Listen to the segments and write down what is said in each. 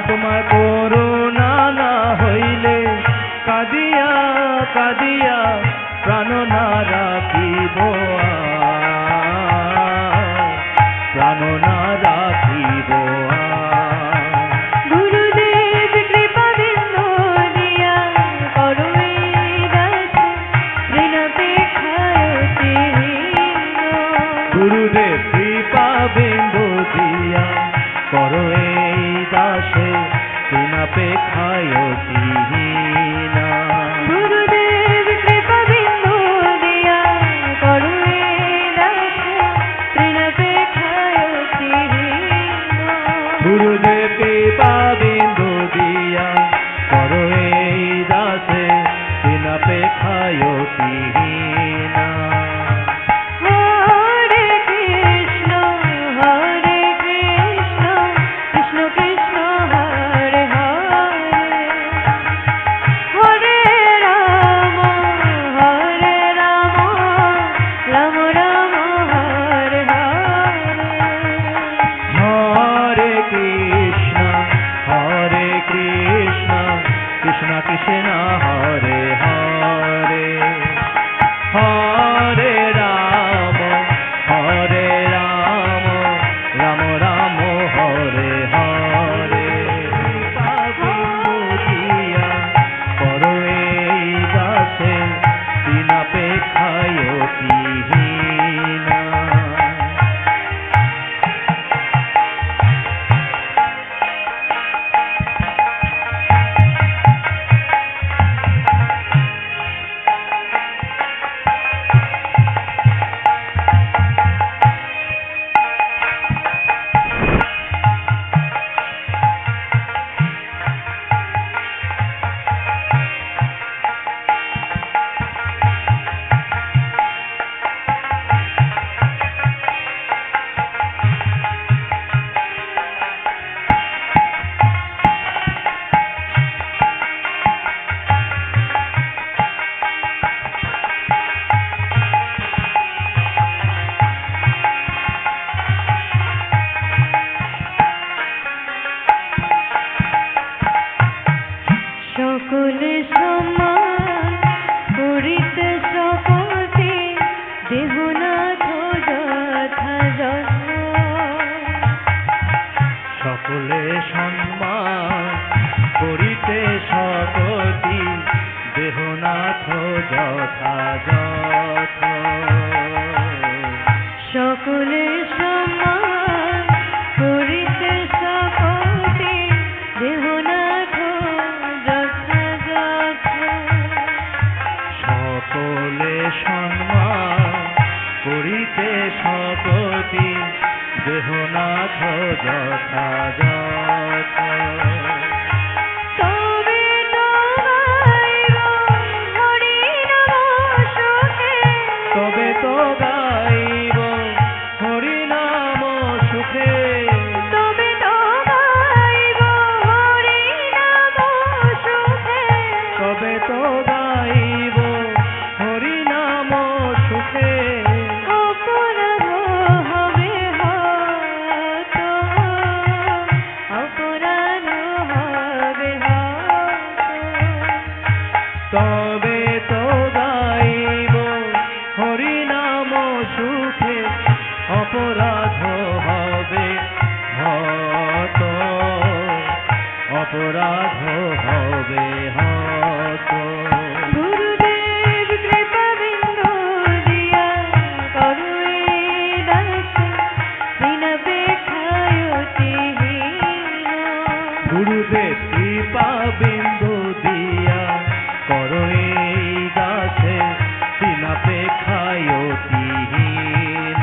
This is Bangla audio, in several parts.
তোমার করুণা না হইলে কাঁদিয়া কাঁদিয়া প্রাণ না রাখিব প্রাণ না রাখিব। গুরুদেব কৃপা বিন্দু দিয়া করো এই দাসে ঋণাপেক্ষায়তিহীন। গুরুদেব কৃপা বিন্দু দিয়া করো এই দাসে ঋণাপেক্ষায়তিহীন। গুরুদেব কৃপা বিন্দু দিয়া করো এই দাসে ঋণাপেক্ষায়তিহীন। গুরুদেব কৃপা বিন্দু দিয়া করো এই দাসে ঋণাপেক্ষায়তিহীন। হরে কৃষ্ণ কৃষ্ণ কৃষ্ণ হরে হরে, হরে রাম রাম রাম হরে হরে। হরে কৃষ্ণ কৃষ্ণ কৃষ্ণ হরে হরে, হরে রাম রাম রাম হরে হরে। বিন্দু দিয়া করো এই দাসে ঋণাপেক্ষায়তিহীন। সকলে সমান করিতে সকতে দেহনাথ যথা যথ। সকলে সম্মান করিতে সকতি দেহনাথ যথাযথ। সকলে সমান করিতে সকতে দেহনাথ যথা যথ। সকলে সম্মান করিতে সকতি দেহনাথ যথাযথ। তবে তো গাইব হরি নাম সুখে, তবে তো গাইব হরি নাম সুখে, তবে তো গাইব হরি নাম সুখে। তবে তো গাইব হরি নাম সুখে। অপরাধ হবে হত, অপরাধ হবে হত। তবে তো গাইব হরি নাম সুখে, অপরাধ হবে হত, অপরাধ হবে হত। গুরুদেব কৃপা বিন্দু দিয়া করো এই দাসে ঋণাপেক্ষায়তিহীন। গুরুদেব কৃপা বিন্দু দিয়া করো এই দাসে ঋণাপেক্ষায়তিহীন।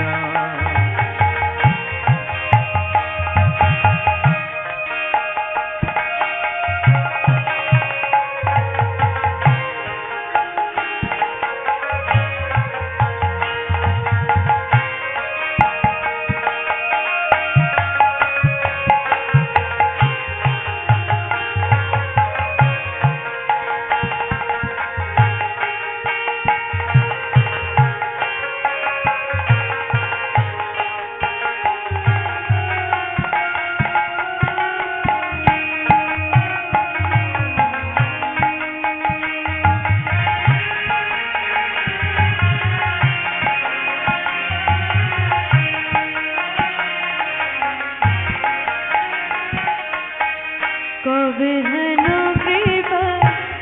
কবে হেন কৃপা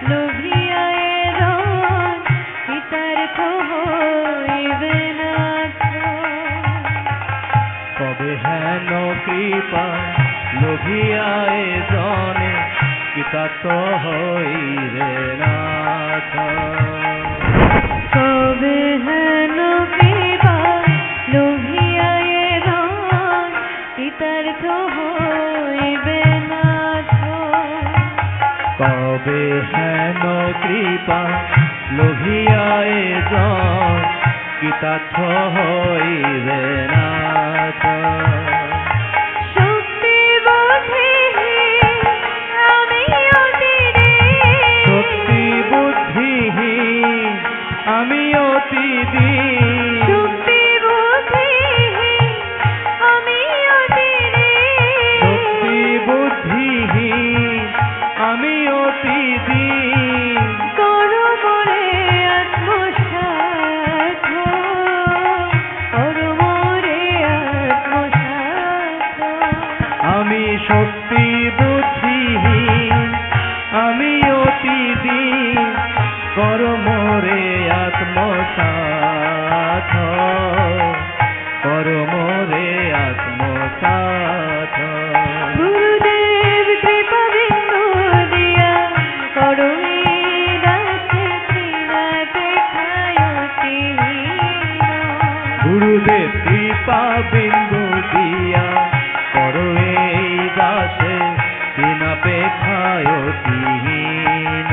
লোভিয়া এরণ কৃতার্থ হইবে নাথ। কবে হেন কৃপা লোভিয়া জনে কৃতার্থ হইবে নাথ। কবে হেন কৃপা লোভিয়া এরণ কৃতার্থ হইবে নাথ। কবে হেন কৃপা লোভিয়া জন কৃতার্থ হইবে নাথ। শক্তি বুদ্ধিহীন আমি অতিদীন। শক্তি বুদ্ধিহীন আমি অতিদীন। শক্তি বুদ্ধিহীন আমি অতিদীন। শক্তি বুদ্ধিহীন আমি অতিদীন। করো মোরে আত্মসাৎ, করো মোরে আত্মসাৎ। আমি শক্তি বুদ্ধিহীন আমি অতিদীন। কর মোরে আত্মসাৎ, কর মোরে আত্মসাৎ। গুরুদেব কৃপা বিন্দু দিয়া করো এই দাসে তৃণাপেক্ষায়তিহীন। গুরুদেব কৃপা বিন্দু দিয়া করো এই দাসে তৃণাপেক্ষায়তিহীন।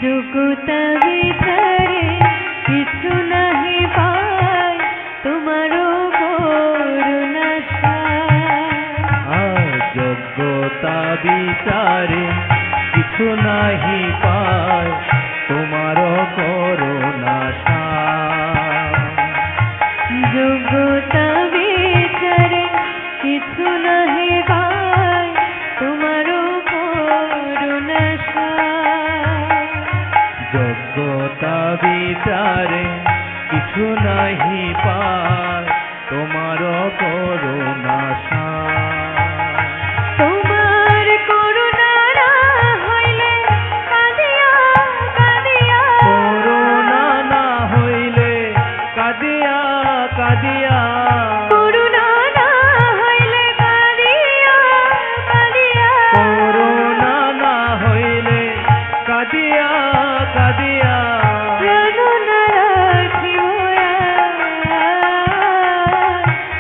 যোগ্যতা বিচারে কিছু নাহি পায় তোমারও করুণা সায়। যোগ্যতা বিচারে কিছু নাহি পায় তোমার করুণা সায়। যোগ্যতা বিচারে কিছু নাহি পায় তোমারও করুণা সায়। যোগ্যতা বিচারে কিছু নাহি পায় তোমার করুণা সায়। তোমার করুণা না হইলে কাঁদিয়া কাঁদিয়া। করুণা না হইলে কাঁদিয়া কাঁদিয়া। করুণা না হইলে কাঁদিয়া কাঁদিয়া। করুণা না হইলে কাঁদিয়া কাঁদিয়া। প্রাণ না রাখিব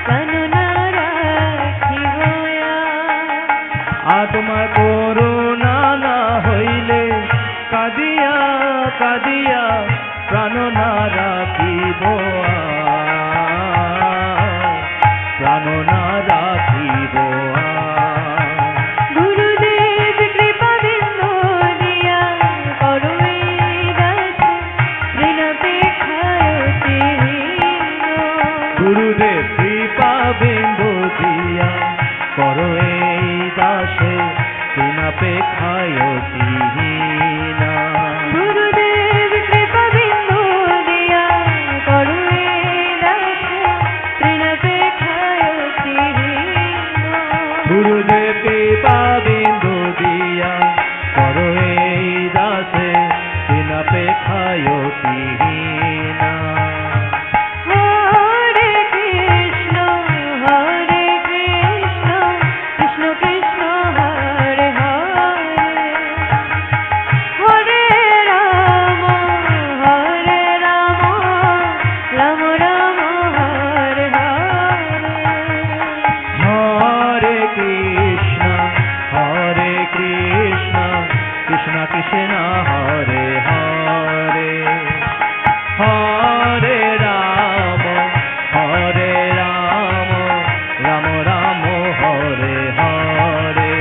প্রাণ না রাখিব। তোমার করুণা না হইলে কাঁদিয়া কাঁদিয়া প্রাণ না রাখিব প্রাণ না রাখিব। গুরুদেব কৃপা বিন্দু দিয়া করো এই দাসে তৃণাপেক্ষায়তিহীন। গুরুদেব কৃপা বিন্দু দিয়া করো এই দাসে তৃণাপেক্ষায়তিহীন। গুরুদেব কৃপা বিন্দু দিয়া করো এই দাসে তৃণাপেক্ষায়তিহীন। গুরুদেব কৃপা বিন্দু দিয়া করো এই দাসে তৃণাপেক্ষায়তিহীন। হরে কৃষ্ণ কৃষ্ণ কৃষ্ণ হরে হরে। হরে রাম রাম রাম হরে হরে। হরে কৃষ্ণ কৃষ্ণ কৃষ্ণ কৃষ্ণ হরে হরে হরে রাম রাম রাম হরে হরে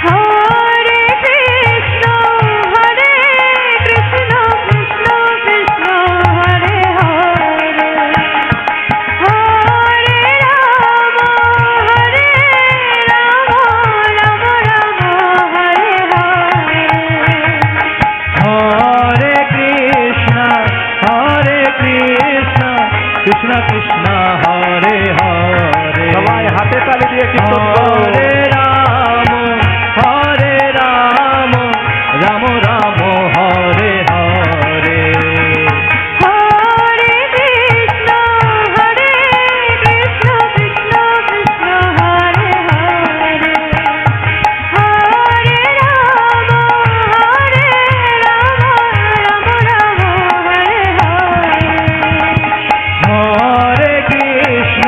হরে কৃষ্ণ কৃষ্ণ কৃষ্ণ হরে হরে হরে রাম রাম রাম হরে হরে হরে কৃষ্ণ কৃষ্ণ কৃষ্ণ হরে হরে সবাই হাতে তালি দিয়ে কীর্তন করো। হরে রাম রাম রাম হরে হরে হরে কৃষ্ণ কৃষ্ণ কৃষ্ণ হরে হরে হরে রাম রাম হরে হরে হরে কৃষ্ণ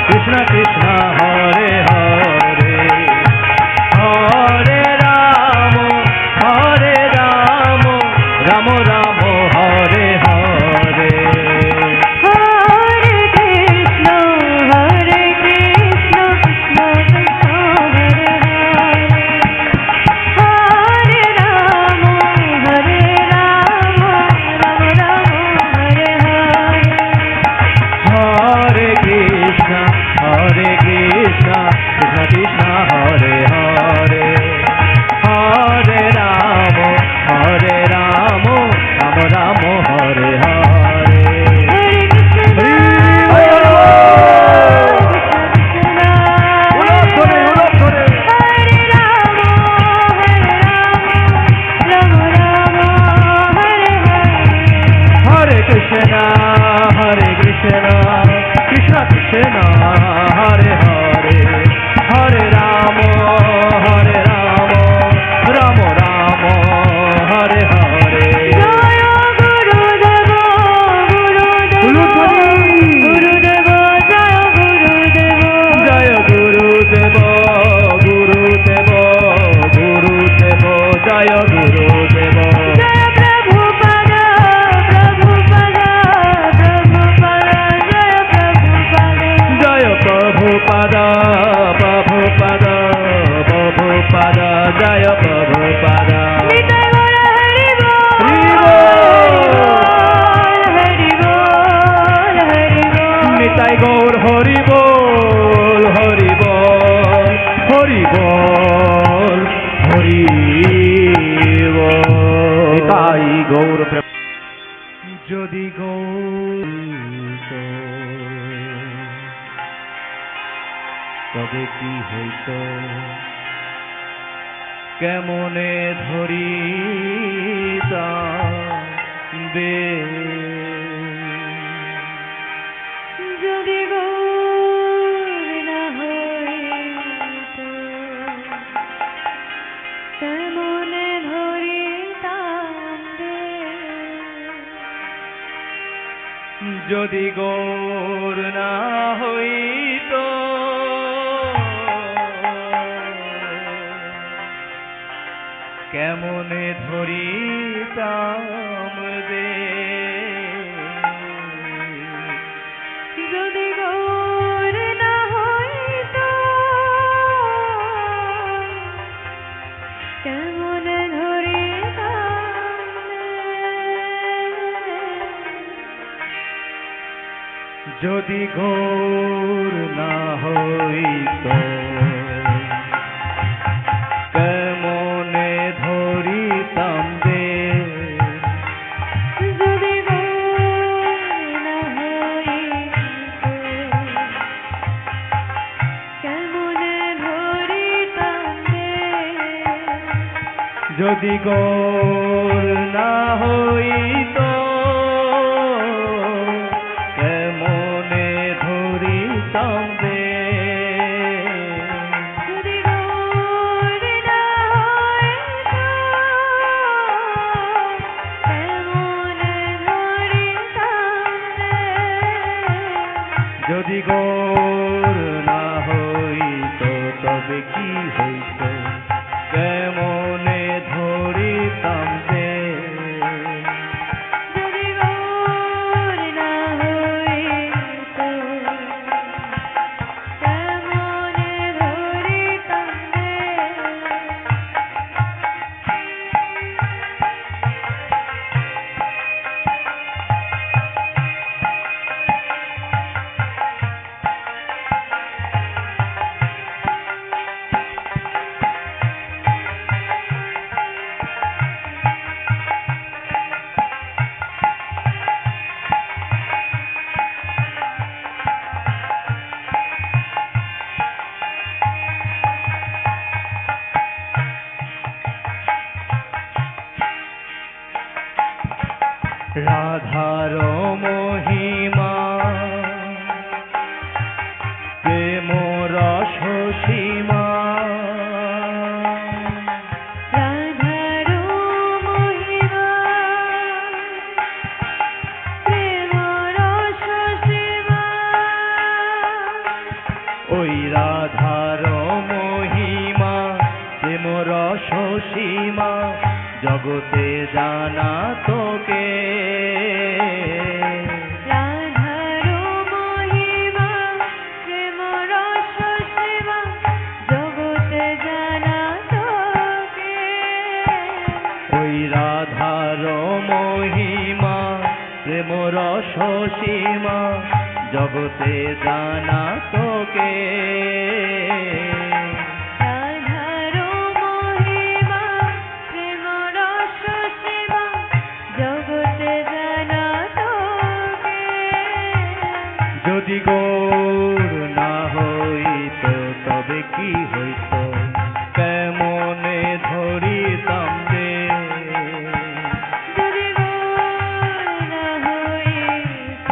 কৃষ্ণ কৃষ্ণ হরে হরে হরে রাম রাম রাম হরে হরে হরে কৃষ্ণ কৃষ্ণ কৃষ্ণ হরে হরে হরে রাম রাম হরে হরে হরে কৃষ্ণ কৃষ্ণ কৃষ্ণ হরে হরে হরে রাম রাম রাম হরে হরে হরে কৃষ্ণ উলট করে, উলট করে। হরে রাম রাম হরে হরে হরে কৃষ্ণ কৃষ্ণ কৃষ্ণ হরে হরে হরে রাম রাম রাম হরে হরে জয় গুরুদেব গুরুদেব জয় গুরুদেব জয় গুরুদেব গুরুদেব গুরুদেব জয় গুরুদেব জয় প্রভুপাদ প্রভুপাদ প্রভুপাদ জয় প্রভুপাদ জয় প্রভুপাদ প্রভুপাদ জয় প্রভুপাদ নিতাই গৌর হরি বল হরি বল নিতাই গৌর হরি বল হরি বল হরি বল হরি বল নিতাই গৌর যদি গৌর তবে কি হইত কেমনে ধরিতা দে যদি গৌর না হইত তেমনে ধরিতাম রে যদি গৌর না হইত কেমনে ধরিতাম দে যদি গৌর না হইত কেমনে ধরিতাম যদি গৌর না হইত কেমনে ধরিতাম দে যদি গৌর না হইত কেমনে ধরিতাম যদি গৌর না হইত কেমনে ধরিতাম দে যদি গৌর না হইত কেমনে ধরিতাম যদি গৌর না হইত তবে কি হইত রস সীমা জগতে জানা তোকে রাধার মহিমা প্রেম রস সীমা জগতে জানা তোকে ওই রাধার মহিমা প্রেম রস সীমা জগতে জানা তোকে রাধার মহিমা প্রেম রস সীমা জগতে জানা তোকে যদি গৌর না হইত তবে কি হইত কেমনে ধরিতাম রে যদি গৌর না হইত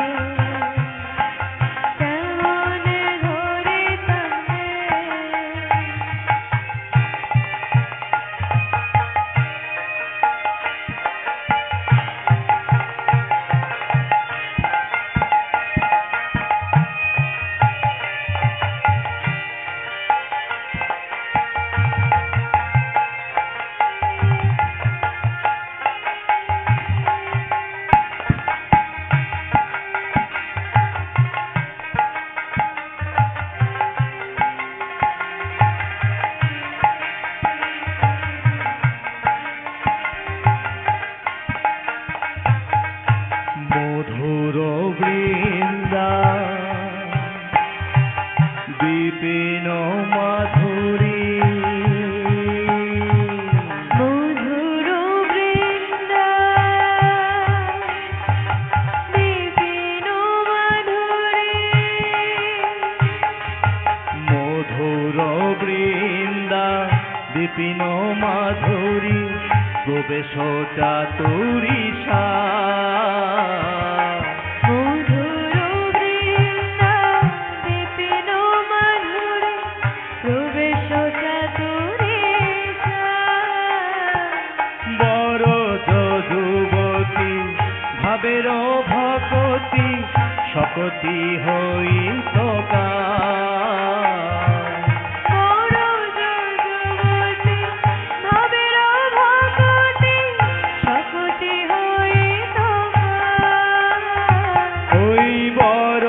কেমনে ধরিতাম রে মধুর বৃন্দা বিপিন মাধুরী মধুর বৃন্দা বিপিন মাধুরী মধুর বৃন্দা বিপিন মাধুরী প্রবেশ চাতুরীষা মধুর বৃন্দা বিপিন মাধুরী প্রবেশ চাতুরীষা বড় যুবতী ভাবের ভকতি শকতি হইত বড় যুবতী ভাবের ভকতি শকতি হইত ওই বড়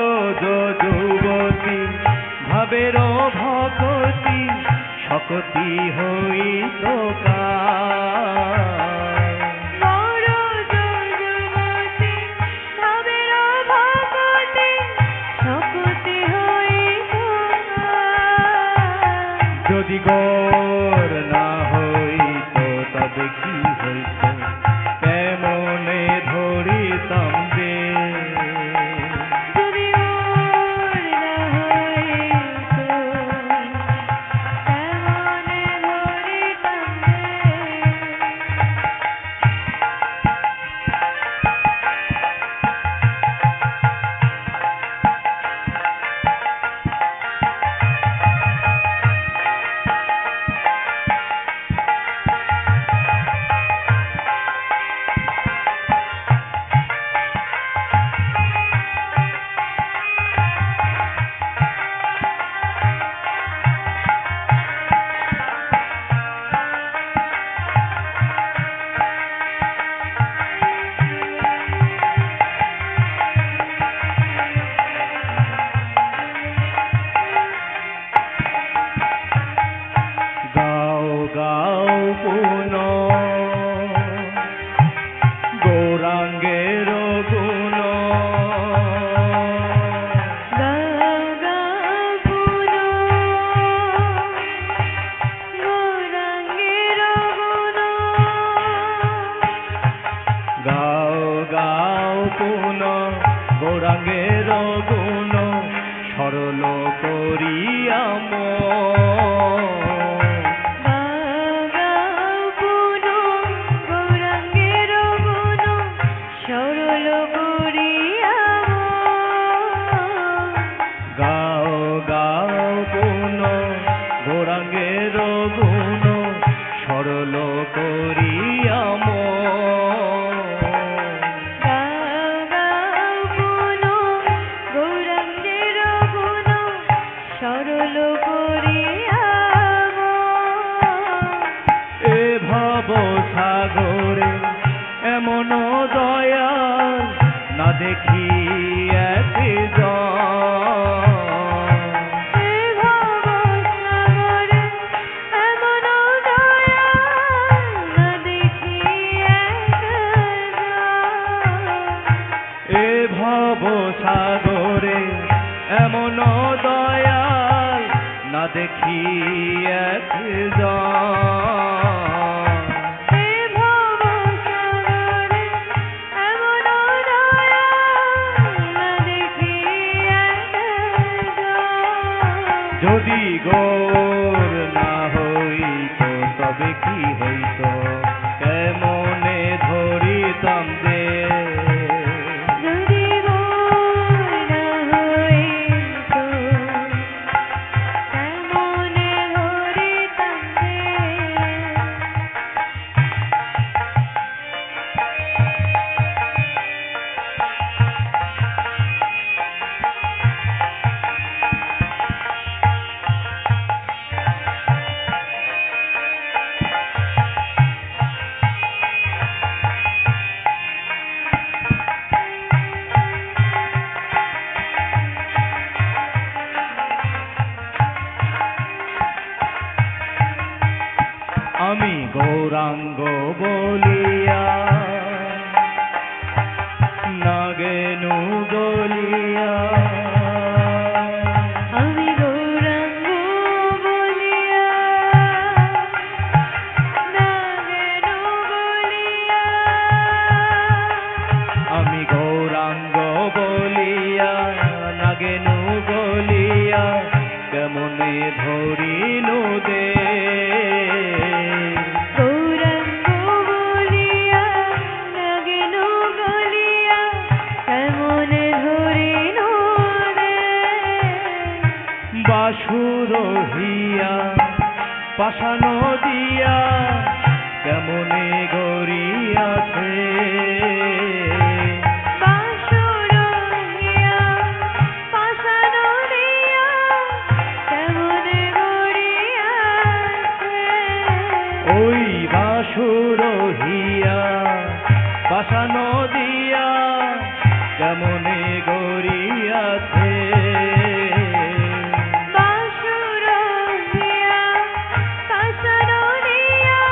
যুবতী ভাবের ভকতি শকতি হইত বড় যুবতী ভাবের ভকতি শকতি হইত যদি গৌর না হইত তবে কি হইত কেমনে ধরিতাম রে যদি ওর না হইত কেমনে ধরিতাম গাও গাও পুন গৌরাঙ্গের গুণ গাও গাও পুন গৌরাঙ্গের গুণ সরল করিয়াম গৌরাঙ্গের সাগরে এমন দয়াল না দেখি এক এ ভব সাগরে এমন দয়াল না দেখি এ ভব সাগরে এমন দয়াল না দেখি এক এ ভব সাগরে এমন দয়াল না দেখি যদি গৌর না হইত তবে কি হইত কেমনে ধরিতাম যে যদি গৌর না হইত কেমনে ধরিতাম যে আমি গৌরাঙ্গ বলিয়া নাগেনু গলিয়া আমি গৌরাঙ্গ বলিয়া নাগেনু বলিয়া আমি গৌরাঙ্গ বলিয়া নাগেনু গলিয়া কেমনে ধরিনু দে গৌরাঙ্গ বলিয়া নাগেনু বলিয়া কেমনে ধরিনু রে বাসুর হিয়া পাশান দিয়া কেমনে গড়িয়াছে বাসুর হিয়া পাশান দিয়া কেমনে গড়িয়াছে ওই বাসুর হিয়া পাশান দিয়া কেমনে গড়িয়াছে বাসুর হিয়া পাশান দিয়া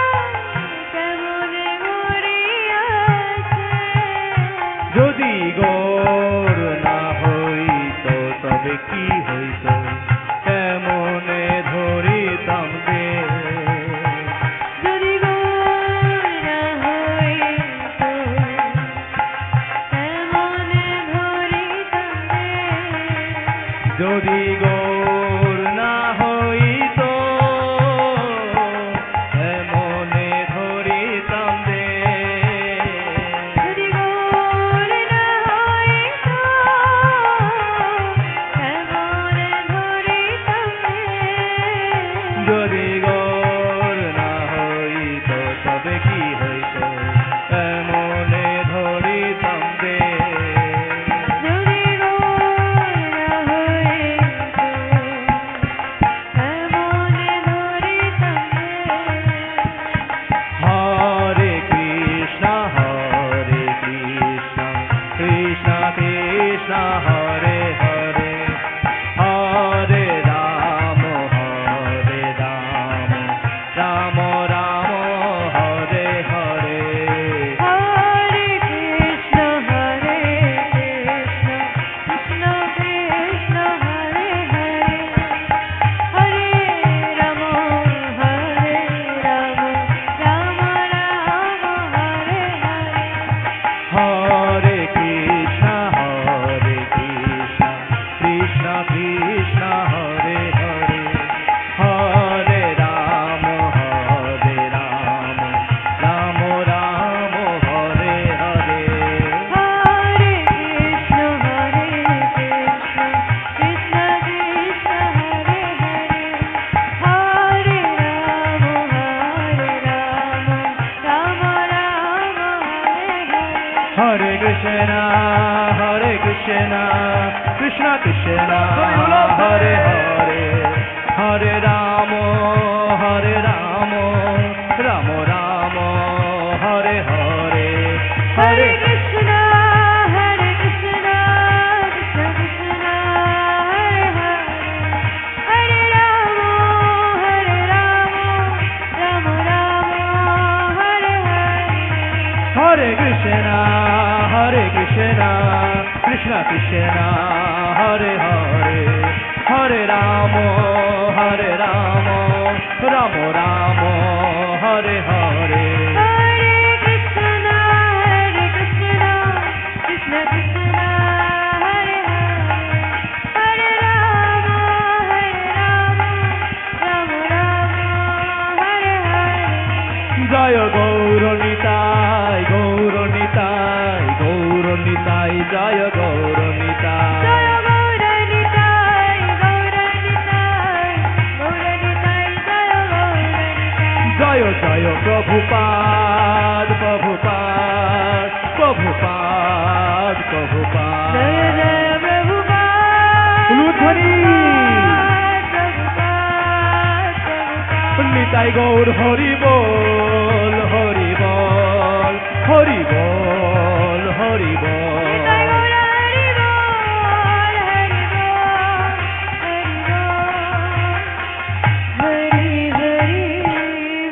কেমনে গড়িয়াছে যদি গৌর না হইত তবে কি হইত কেমনে ধরিতাম দে যদি গৌর না হইত কেমনে ধরিতাম রে যদি গৌর না হইত এমনে ধরিতাম দে যদি গৌর না হইত কেমনে ধরিতাম রে যদি গৌর না হইত তবে কি হইত এমনে ধরিতাম দে যদি গৌর না হইত কেমনে ধরিতাম রে হরে Krishna Krishna Krishna Hare Hare Hare Ram Ram Ram Hare Hare Hare Krishna Krishna Krishna Hare Hare Hare Ram Ram Ram Hare Hare Hare Krishna Krishna Krishna Hare Hare Hare Ram Ram Ram Hare Hare Hare Krishna Krishna Krishna Hare Hare Hare Ram Ram Ram Hare Hare Hare Krishna Krishna Krishna Hare Hare Hare Ram Ram Ram Hare Krishna, Krishna Krishna, Hare Hare, Hare Rama, Rama Rama, Hare Hare. Hare Krishna, Krishna Krishna, Hare Hare, Hare Rama, Rama Rama, Hare Hare. Jaya Gauranitai, Gauranitai, Gauranitai, Jaya Gauranitai. Jaya Gauranitai, Gauranitai, Gauranitai, Jaya Gauranitai. Jaya Jaya Prabhupada, Prabhupada, Prabhupada, Prabhupada. Jaya Jaya Prabhupada, Ludhani. Prabhupada, Prabhupada. Nitai Gaur Hari Bol, Hari Bol, Hari Bol, Hari Bol. Nitai Gaur Hari Bol, Hari Bol, Hari Bol. Hari Hari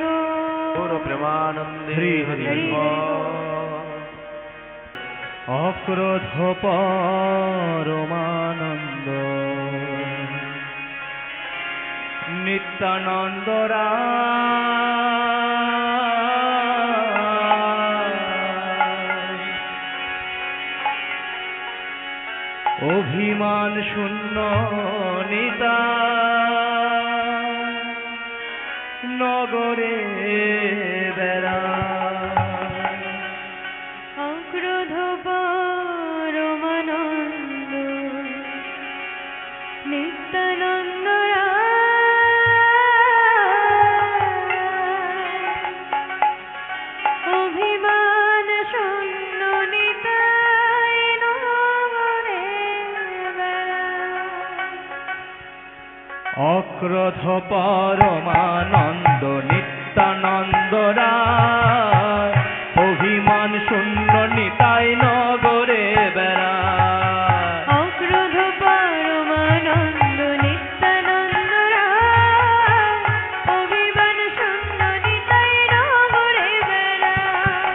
Bol. Guru Premanande Hari Hari Hari Bol. অক্রোধ পরমানন্দ নিত্যানন্দ রায় অভিমান শূন্য নিতাই নগরে বেড়ায় অক্রোধ পরমানন্দ নিত্যানন্দ অভিমান শূন্য নিতাই নগরে অক্রোধ পরমানন্দ নিত্যানন্দ রায় অভিমান শূন্য নিতাই নগরে বেড়ায় অক্রোধ পরমানন্দ নিত্যানন্দ অভিমান শূন্য নিতাই নগরে বেড়ায়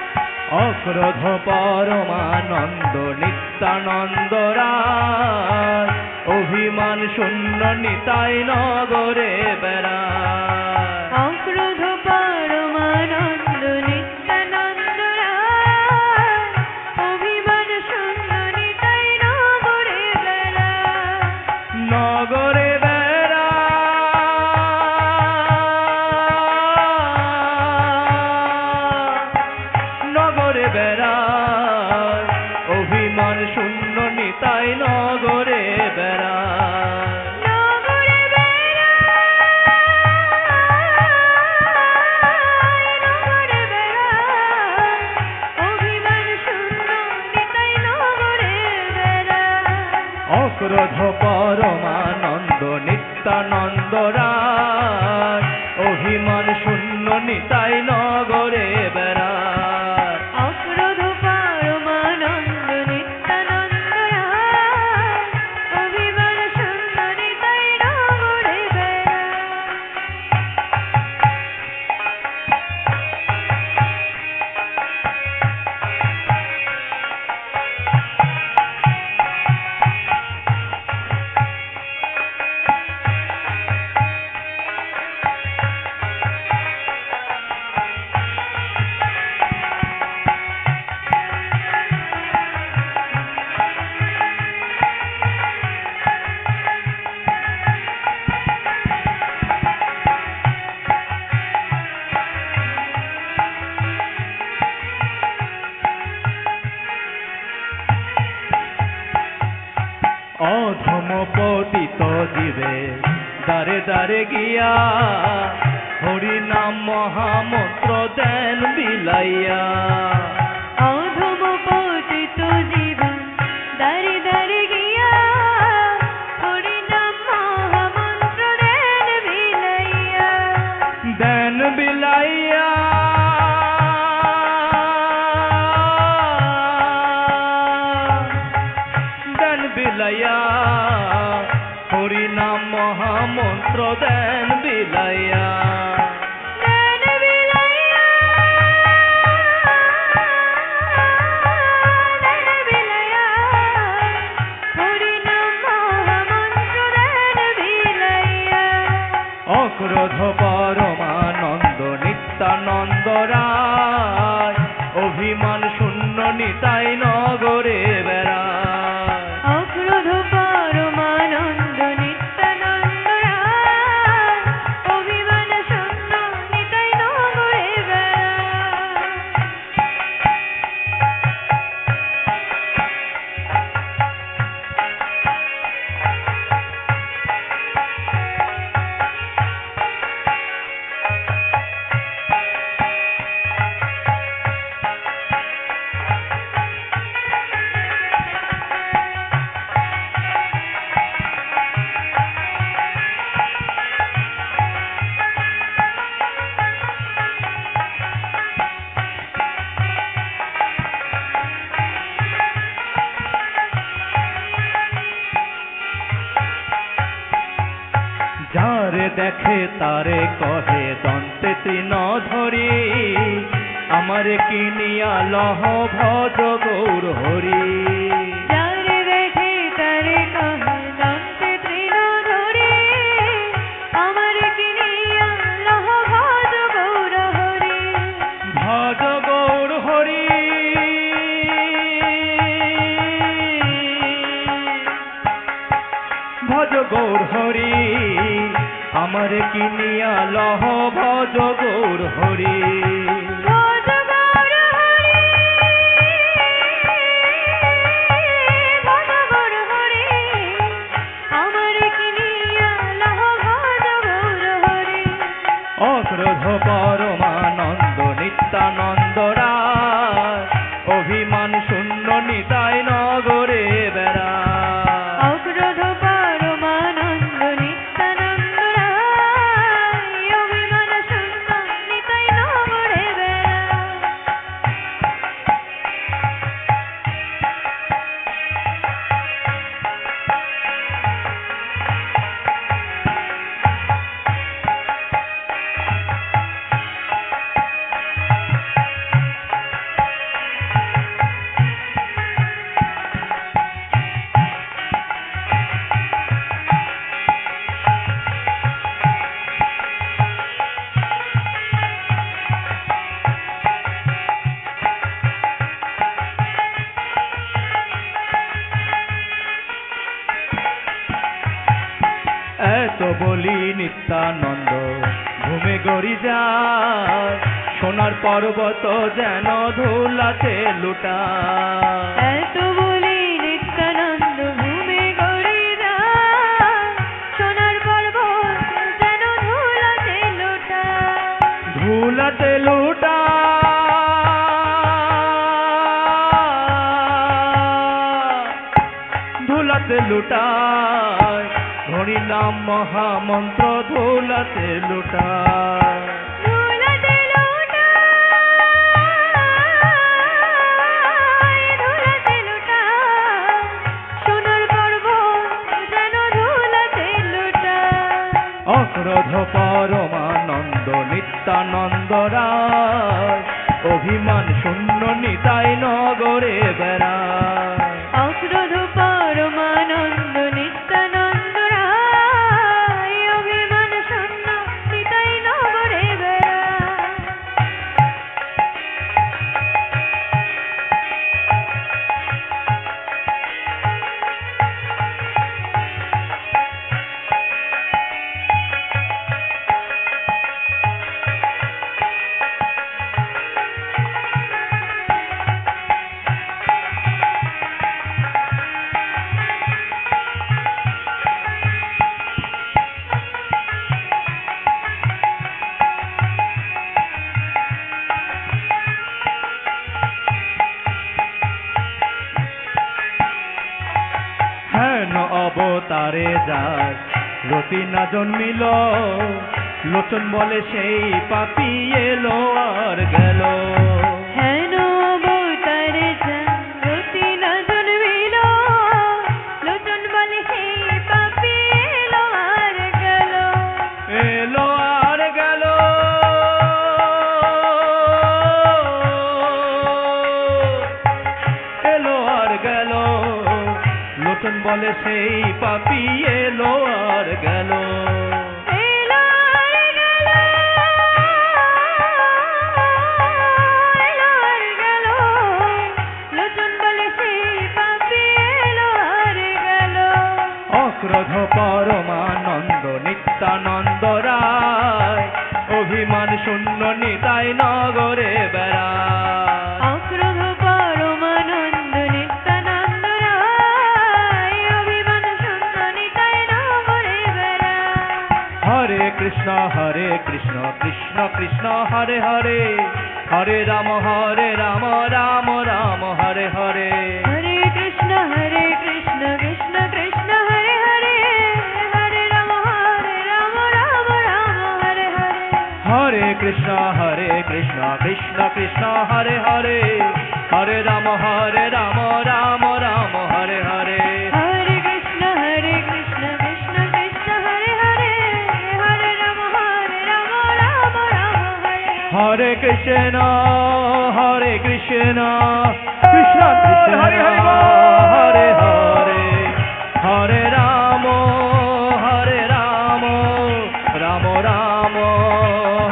অক্রোধ পরমানন্দ নিত্যানন্দ রায় অভিমান শূন্য নিতাই নগরে বেড়ায় অক্রোধ পরমানন্দ নিত্যানন্দ অভিমান শূন্য নিতাই নগরে বেড়ায় নগরে বেড়ায় নগরে বেড়ায় অভিমান শূন্য নিতাই নগরে বেড়ায় নগরে বেড়ায় নগরে বেড়ায় অভিমান শূন্য নিতাই নগরে বেড়ায় অক্রোধ পরমানন্দ নিত্যানন্দ রায় অভিমান শূন্য নিতাই নগরে বেড়ায় অক্রোধ পরমানন্দ নিত্যানন্দ অভিমান শূন্য নিতাই নগরে বেড়ায় অধম পতিত জীবে দ্বারে দ্বারে গিয়া হরি নাম মহামন্ত্র দেন বিলাইয়া অধম পতিত জীবন দারে দারে গিয়া হরি নাম মহামন্ত্র দেন বিলাইয়া দেন বিলাইয়া দেন বিলাইয়া হরি নাম মহামন্ত্র দেন বিলাইয়া দেন বিলাইয়া নিত্যানন্দ রায় অভিমান শূন্য নিতাই নগরে বেড়ায় অক্রোধ পরমানন্দ নিত্যানন্দ রায় অভিমান শূন্য নিতাই নগরে বেড়ায় যারে দেখে তারে কহে দন্তে তৃণ ধরি আমারে কিনিয়া লহ ভজ গৌর হরি যারে দেখে তারে কহে দন্তে তৃণ ধরি আমার কিনিয়া লহ ভজ গৌর হরি ভজ গৌর হরি ভজ গৌর হরি আমারে কিনিয়া লহ ভজ গৌর হরি ভজ গৌর হরি ভজ গৌর হরি আমার কিনিয়া লহ ভজ গৌর হরি অক্রোধ পরমানন্দ নিত্যানন্দ রায় অভিমান শূন্য নিতাই নগরে বেড়ায় অক্রোধ পরমানন্দ নিত্যানন্দ রায় অভিমান শূন্য নিতাই নগরে বেড়ায় এত বলি নিত্যানন্দ ঘুমে গড়ি যায় সোনার পর্বত যেন ধুলাতে লুটায় এত বলি নিত্যানন্দ ভূমে গড়ে যায় সোনার পর্বত যেন ধুলাতে লোটায় ধুলাতে লুটায় ধুলাতে লুটায় হরি নাম মহামন্ত্র ধুলাতে লুটায় ধুলাতে লোটায় ধুলাতে লোটায় সোনার পর্বত যেন ধুলাতে লোটায় অক্রোধ পরমানন্দ নিত্যানন্দ রায় অভিমান শূন্য নিতাই নগরে বেড়ায় অক্রোধ পরমানন্দ নিত্যানন্দ রায় অভিমান শূন্য নিতাই নগরে বেড়ায় হেন অবতারে যায় রতি না জন্মিল লোচন বলে সেই পাপি এলো আর গেল হেন অবতারে জাগতি না জন্মিল লোচন বলে সেই পাপী এলো আর গেল এলো আর গেল এলো আর গেল লোচন বলে সেই পাপি এলো আর গেল এলো আর গেল শূন্য নিতাই নগরে বেড়ায়। অক্রোধ পরমানন্দ নিত্যানন্দ রায়, অভিমান শূন্য নিতাই নগরে বেড়ায়। হরে কৃষ্ণ কৃষ্ণ কৃষ্ণ হরে হরে, হরে রাম রাম রাম হরে হরে। হরে কৃষ্ণ কৃষ্ণ কৃষ্ণ হরে হরে, হরে রাম রাম রাম হরে হরে। হরে কৃষ্ণ কৃষ্ণ কৃষ্ণ হরে হরে, হরে রাম রাম রাম হরে হরে। হরে কৃষ্ণ কৃষ্ণ কৃষ্ণ হরে হরে, হরে রাম রাম রাম হরে হরে। হরে কৃষ্ণ কৃষ্ণ কৃষ্ণ হরে হরে বল। হরে হরে, হরে রাম রাম রাম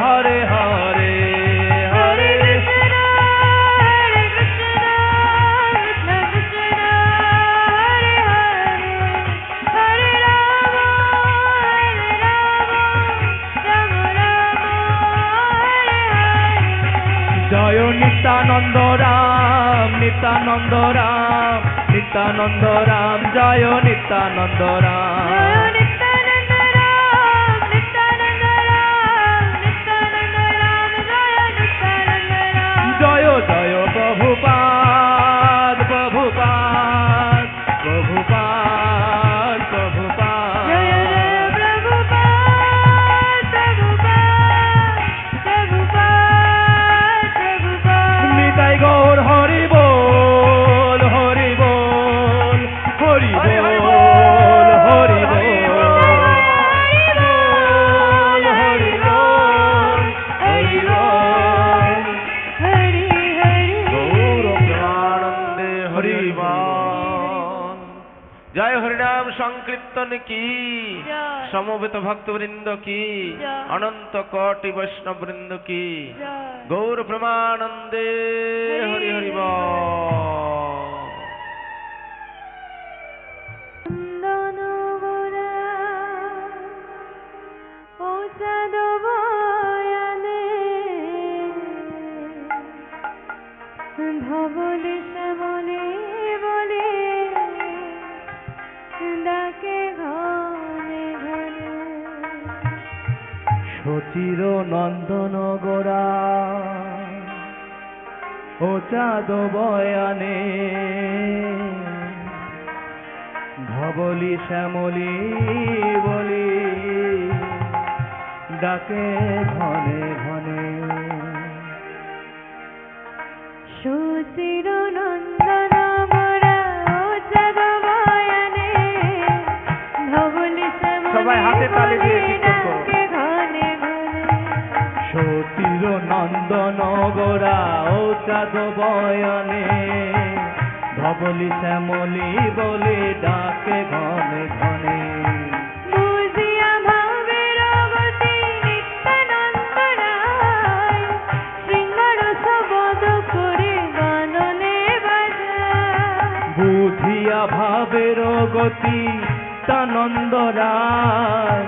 হরে হরে। হরে কৃষ্ণ কৃষ্ণ কৃষ্ণ হরে হরে, হরে রাম রাম রাম হরে হরে। জয় নিত্যানন্দ রাম নিত্যানন্দ রাম নিত্যানন্দ রাম, জয় নিত্যানন্দ রাম। জয় নিত্যানন্দ রাম নিত্যানন্দ রাম নিত্যানন্দ রাম, জয় নিত্যানন্দ রাম। জয় জয় প্রভুপাদ প্রভুপাদ প্রভুপাদ প্রভুপাদ। জয় জয় প্রভুপাদ প্রভুপাদ প্রভুপাদ প্রভুপাদ। নিতাই গৌর হরি বল হরি বল হরি হরি হরি বল হরি বল হরি বল হরি বল। হরি হরি গৌর প্রেমানন্দে হরি বল। জয় হরিনাম সংকীর্তন কি, জয়। সমবেত ভক্তবৃন্দ কি, জয়। অনন্ত কোটি বৈষ্ণব বৃন্দ কি। জয়। গৌর প্রেমানন্দে হরি হরি বল। নন্দন গোরা ও সাধু বয়ানে, ধবলি শ্যামলে বলে ডাকে ঘনে ঘনে। সচির নন্দন গোরা ও চাঁদ বয়ানে, ধবলি শ্যামলি বলি ডাকে ঘনে ঘনে। সুচির নন্দন মোরা ও সাধু বয়ানে, ধবলি শ্যামলে সবাই হাতে তালি দিয়ে কীর্তন করো। ডাকে ঘনে ঘনে। সতীর নন্দন গোরা ও চাঁদ বয়ানে, ধবলি শ্যামলি বলে ডাকে ঘনে ঘনে। বুঝিয়া ভাবের গতি নিত্যানন্দ রায়, শৃঙ্গার শবদ করে গাননে বাজায়। বুঝিয়া ভাবের গতি তানন্দ রায়,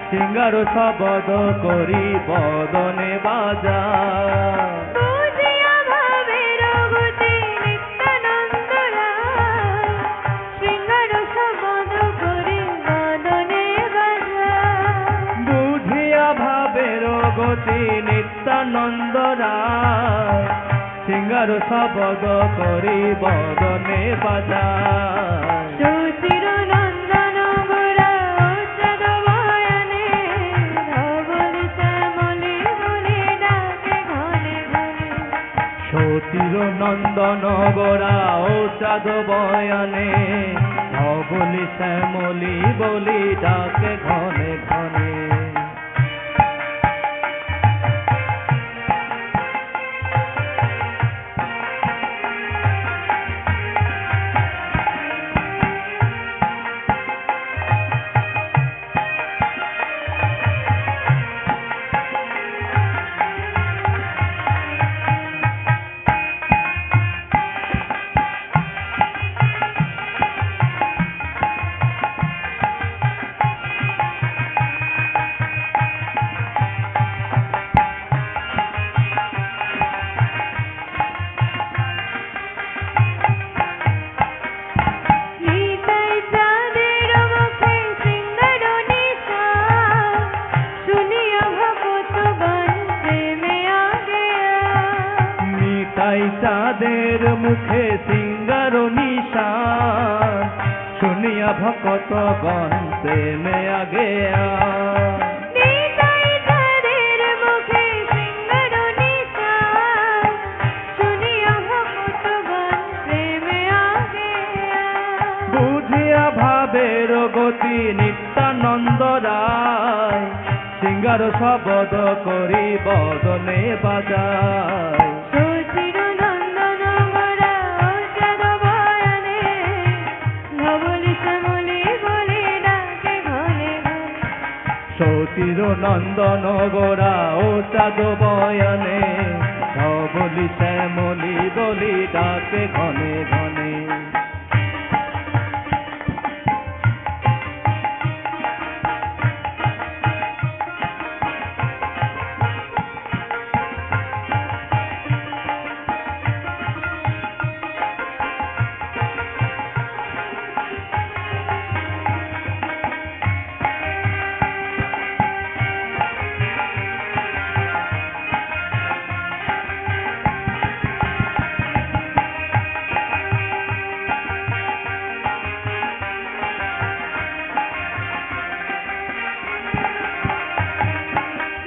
সিঙ্গার শবদ করি বদনে বাজায়। বুঝিয়া ভাবের গতি নিত্যানন্দ রায়, শৃঙ্গার শবদ করে গাননে বাজায়। বুঝিয়া ভাবের গতি নিত্যানন্দ রায়, সিঙ্গার শবদ করি বদনে বাজায়। সুচির নন্দন গোরা ও সাধু বয়ানে, ধবলি শ্যামলি বলে ডাকে ঘনে ঘনে। সতীর নন্দন গোরা ও চাঁদ বয়ানে, ধবলি শ্যামলি বলি ডাকে ঘনে ঘনে। চাঁদের মুখে সিঙ্গার নিশান শুনিয়া ভকত গণ প্রেমে আগে নিতাই চাঁদের মুখে সিঙ্গার নিশান শুনিয়া ভক্তগণ প্রেমে আগে বুঝিয়া ভাবের গতি নিত্যানন্দ রায় সিঙ্গার শবদ করি বদনে বাজায় সচির নন্দন গরা চাঁদ বয়নে ধবলি শ্যামলি বলি ডাকে ঘনে ঘনে সতীর নন্দন গোরা ও চাঁদ বয়নে ধবলি শ্যামলি বলি ডাকে ঘনে ঘনে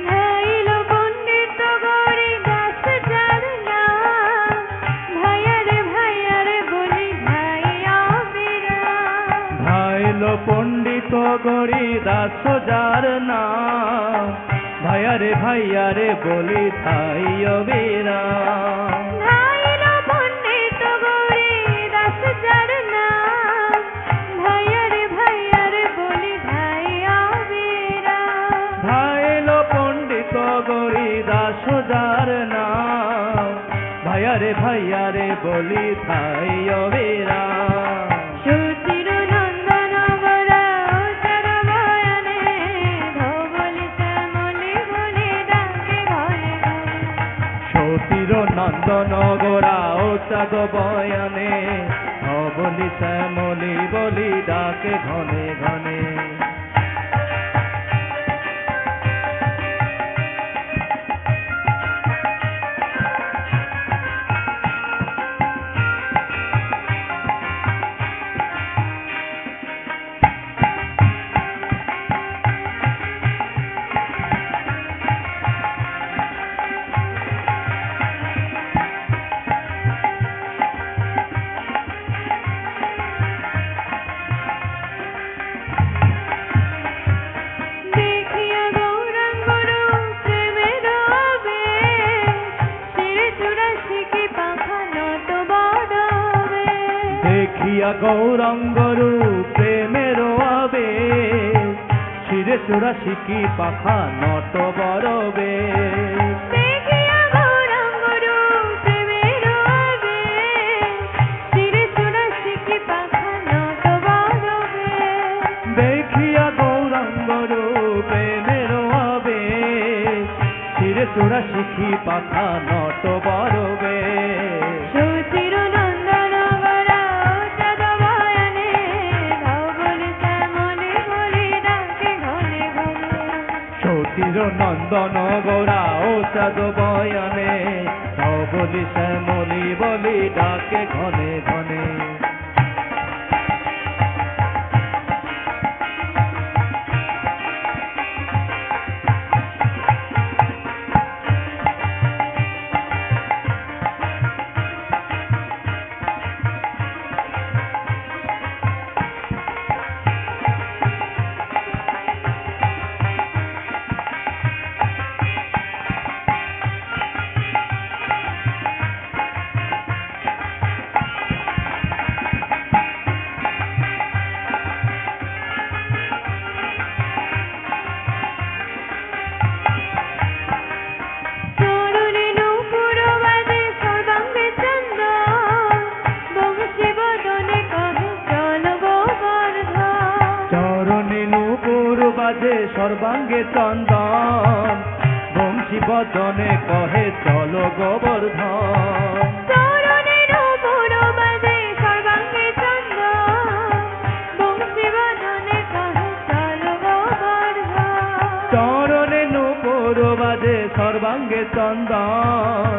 ভাইল পণ্ডিত গৌরী দাস যার নাম ভাইয়ারে ভাইয়ারে বলি ভাই অবিরা ভাইল পণ্ডিত গরি দাস যার নাম ভাইয়ারে ভাইয়ারে বলি থাই অবিরা ভাইল পণ্ডিত গৌরী দাস যার নাম ভাইয়ারে ভাইয়ারে বলি ভাই অবিরা ভাইল পণ্ডিত গরি দাস যার নাম ভাইয়ারে ভাইয়ারে বলি থাই অবিরা সচির নন্দন গরা চাঁদ বয়নে ধবলি শ্যামলি বলি ডাকে ঘনে ঘনে সতীর নন্দন গোরা ও চাঁদ বয়নে ধবলি শ্যামলি বলি ডাকে ঘনে ঘনে দেখিয়া গৌরাঙ্গ রূপ প্রেমের আবেশ শিরে চুরাশি কি পাখা নত বড়বে দেখিয়া গৌরাঙ্গ রূপ প্রেমের আবেশ শিরে চুরাশি কি পাখা নট বরবে দেখিয়া গৌরাঙ্গ রূপ প্রেমের আবেশ শিরে চুরাশি কি পাখা নত বড়বে দেখিয়া গৌরাঙ্গ রূপ প্রেমের আবেশ শিরে চুরাশি কি পাখা নট বরবে সচির নন্দন গরা চাঁদ বয়নে ধবলি শ্যামলি বলি ডাকে ঘনে ঘনে সতীর নন্দন গোরা ও চাঁদ বয়নে ধবলি শ্যামলি বলি ডাকে ঘনে ঘনে বাজে সর্বাঙ্গে চন্দন বংশী বদনে কহে চলো গোবর্ধন চরণের উপর বাজে সর্বাঙ্গে চন্দন বংশী বদনে কহে চলো গোবর্ধন চরণে নূপুর বাজে সর্বাঙ্গে চন্দন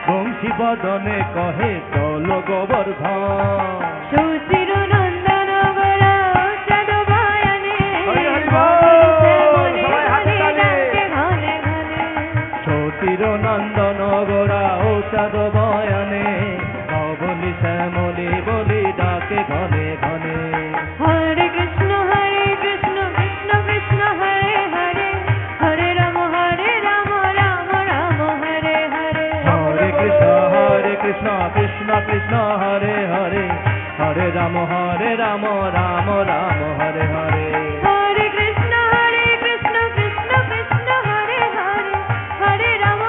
বংশী বদনে কহে চল গোবর্ধন সুচির নন্দন গোরা সাধু বায়নে হরি হরি বল, সবাই হাতে তালি। ঘনে ঘনে সতীর নন্দন গোরা ঔষধ বয়ানে অবলি শ্যামলি বলি ডাকে ঘনে ঘনে হরে কৃষ্ণ কৃষ্ণ কৃষ্ণ হরে হরে হরে রাম রাম রাম হরে হরে হরে কৃষ্ণ কৃষ্ণ কৃষ্ণ হরে হরে হরে রাম রাম রাম হরে হরে হরে কৃষ্ণ কৃষ্ণ কৃষ্ণ হরে হরে হরে রাম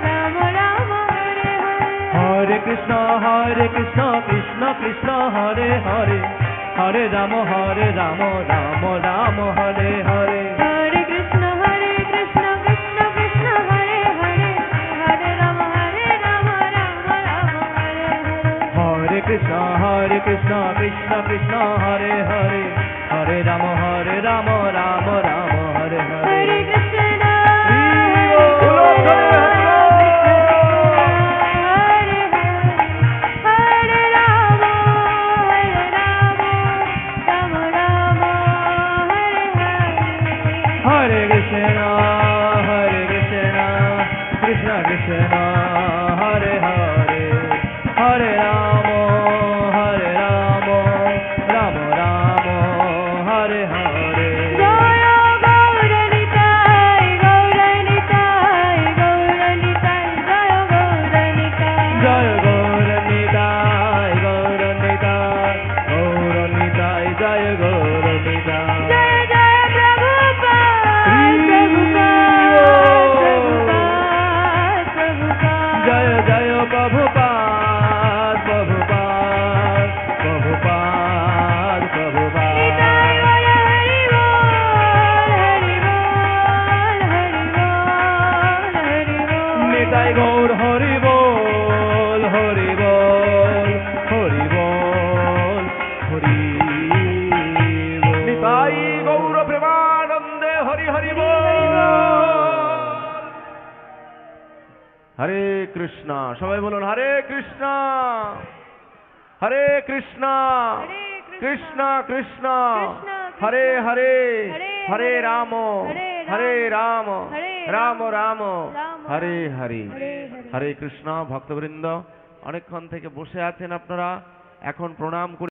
রাম রাম হরে হরে হরে কৃষ্ণ কৃষ্ণ কৃষ্ণ হরে হরে হরে রাম রাম রাম হরে হরে হরে কৃষ্ণ কৃষ্ণ কৃষ্ণ হরে হরে হরে রাম রাম রাম হরে হরে হরে কৃষ্ণ কৃষ্ণ কৃষ্ণ হরে হরে হরে রাম রাম রাম হরে হরে হরে কৃষ্ণ বলো, হরে হরি বল। হরে হরে রাম রাম হরে হরে হরে কৃষ্ণ কৃষ্ণ কৃষ্ণ হরে হরে হরে রাম রাম রাম হরে হরে জয় গৌরনিতাই গৌরনিতাই গৌরনিতাই জয় গৌরনিতাই জয় গৌরনিতাই গৌরনিতাই জয় গৌরনিতাই জয় জয় প্রভুপাদ প্রভুপাদ জয় জয় প্রভুপাদ প্রভুপাদ প্রভুপাদ প্রভুপাদ নিতাই গৌর হরি বল নিতাই গৌর হরি বল হরি বল হরি বল হরি বল নিতাই গৌর প্রেমানন্দে হরি হরি বল। হরে কৃষ্ণ, সবাই বলুন হরে কৃষ্ণ হরে কৃষ্ণ কৃষ্ণ কৃষ্ণ হরে হরে হরে রাম হরে রাম রাম রাম হরে হরে হরে কৃষ্ণ। ভক্তবৃন্দ অনেকক্ষণ থেকে বসে আছেন আপনারা, এখন প্রণাম করে